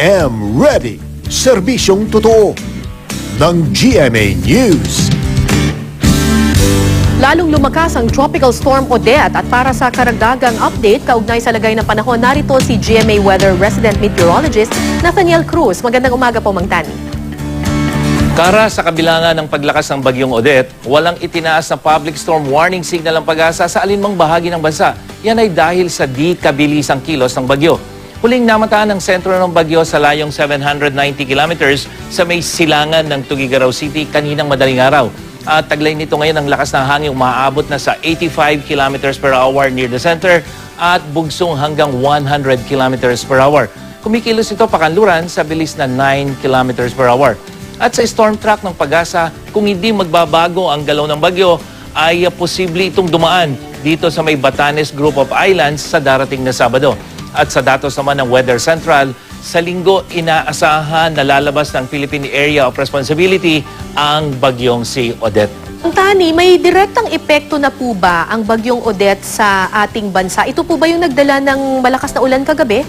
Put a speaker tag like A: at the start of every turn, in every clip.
A: am ready. Serbisyong totoo ng GMA News.
B: Lalong lumakas ang Tropical Storm Odette at para sa karagdagang update kaugnay sa lagay ng panahon, narito si GMA Weather Resident Meteorologist Nathaniel Cruz. Magandang umaga po, Mang Tani.
C: Kara sa kabilangan ng paglakas ng bagyong Odette, walang itinaas na public storm warning signal ang Pag-asa sa alinmang bahagi ng bansa. Yan ay dahil sa di kabilisang kilos ng bagyo. Huling namataan ng sentro ng bagyo sa layong 790 kilometers sa may silangan ng Tuguegarao City kaninang madaling araw. At taglay nito ngayon ang lakas ng hangin umaabot na sa 85 kilometers per hour near the center at bugsong hanggang 100 kilometers per hour. Kumikilos ito pakanluran sa bilis na 9 kilometers per hour. At sa storm track ng Pag-asa, kung hindi magbabago ang galaw ng bagyo, ay posible itong dumaan dito sa may Batanes Group of Islands sa darating na Sabado. At sa datos naman ng Weather Central, sa linggo inaasahan na lalabas ng Philippine Area of Responsibility ang bagyong si Odette.
B: Mang Tani, may direktang epekto na po ba ang bagyong Odette sa ating bansa? Ito po ba yung nagdala ng malakas na ulan kagabi?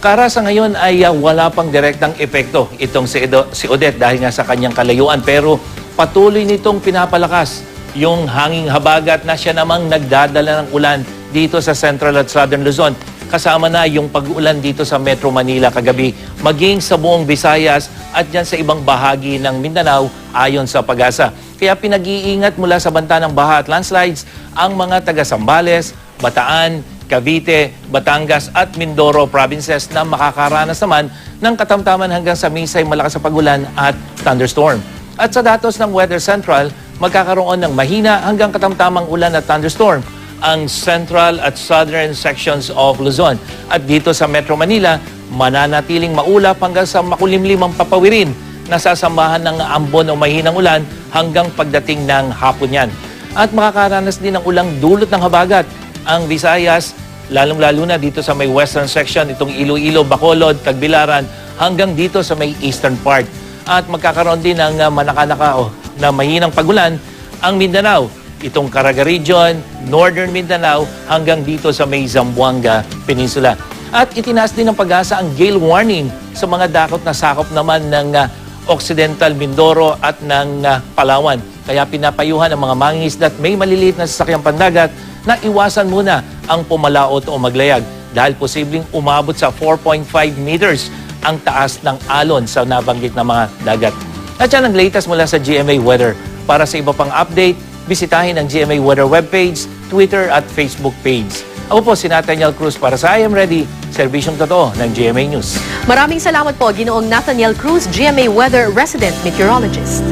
C: Kara sa ngayon ay wala pang direktang epekto itong si Odette dahil nga sa kanyang kalayuan. Pero patuloy nitong pinapalakas yung hanging habagat na siya namang nagdadala ng ulan dito sa Central at Southern Luzon. Kasama na yung pag-ulan dito sa Metro Manila kagabi, maging sa buong Visayas at dyan sa ibang bahagi ng Mindanao ayon sa Pag-asa. Kaya pinag-iingat mula sa banta ng baha at landslides ang mga taga Zambales, Bataan, Cavite, Batangas at Mindoro provinces na makakaranas naman ng katamtaman hanggang sa misay malakas sa pag-ulan at thunderstorm. At sa datos ng Weather Central, magkakaroon ng mahina hanggang katamtamang ulan at thunderstorm ang central at southern sections of Luzon. At dito sa Metro Manila, mananatiling maulap hanggang sa makulimlimang papawirin na sasambahan ng ambon o mahinang ulan hanggang pagdating ng hapon yan. At makakaranas din ng ulang dulot ng habagat ang Visayas, lalong-lalo na dito sa may western section, itong Iloilo, Bacolod, Tagbilaran, hanggang dito sa may eastern part. At magkakaroon din ng manakanaka na mahinang pagulan ang Mindanao, itong Caraga Region, Northern Mindanao, hanggang dito sa may Zamboanga Peninsula. At itinaas din ng Pag-asa ang gale warning sa mga dakot na sakop naman ng Occidental Mindoro at ng Palawan. Kaya pinapayuhan ang mga mangingisda at may maliliit na sasakyang pandagat na iwasan muna ang pumalaot o maglayag dahil posibleng umabot sa 4.5 meters ang taas ng alon sa nabanggit na mga dagat. At yan ang latest mula sa GMA Weather. Para sa iba pang update, bisitahin ang GMA Weather webpage, Twitter at Facebook page. Ako po si Nathaniel Cruz para sa I Am Ready, serbisyong totoo ng GMA News.
B: Maraming salamat po, Ginoong Nathaniel Cruz, GMA Weather Resident Meteorologist.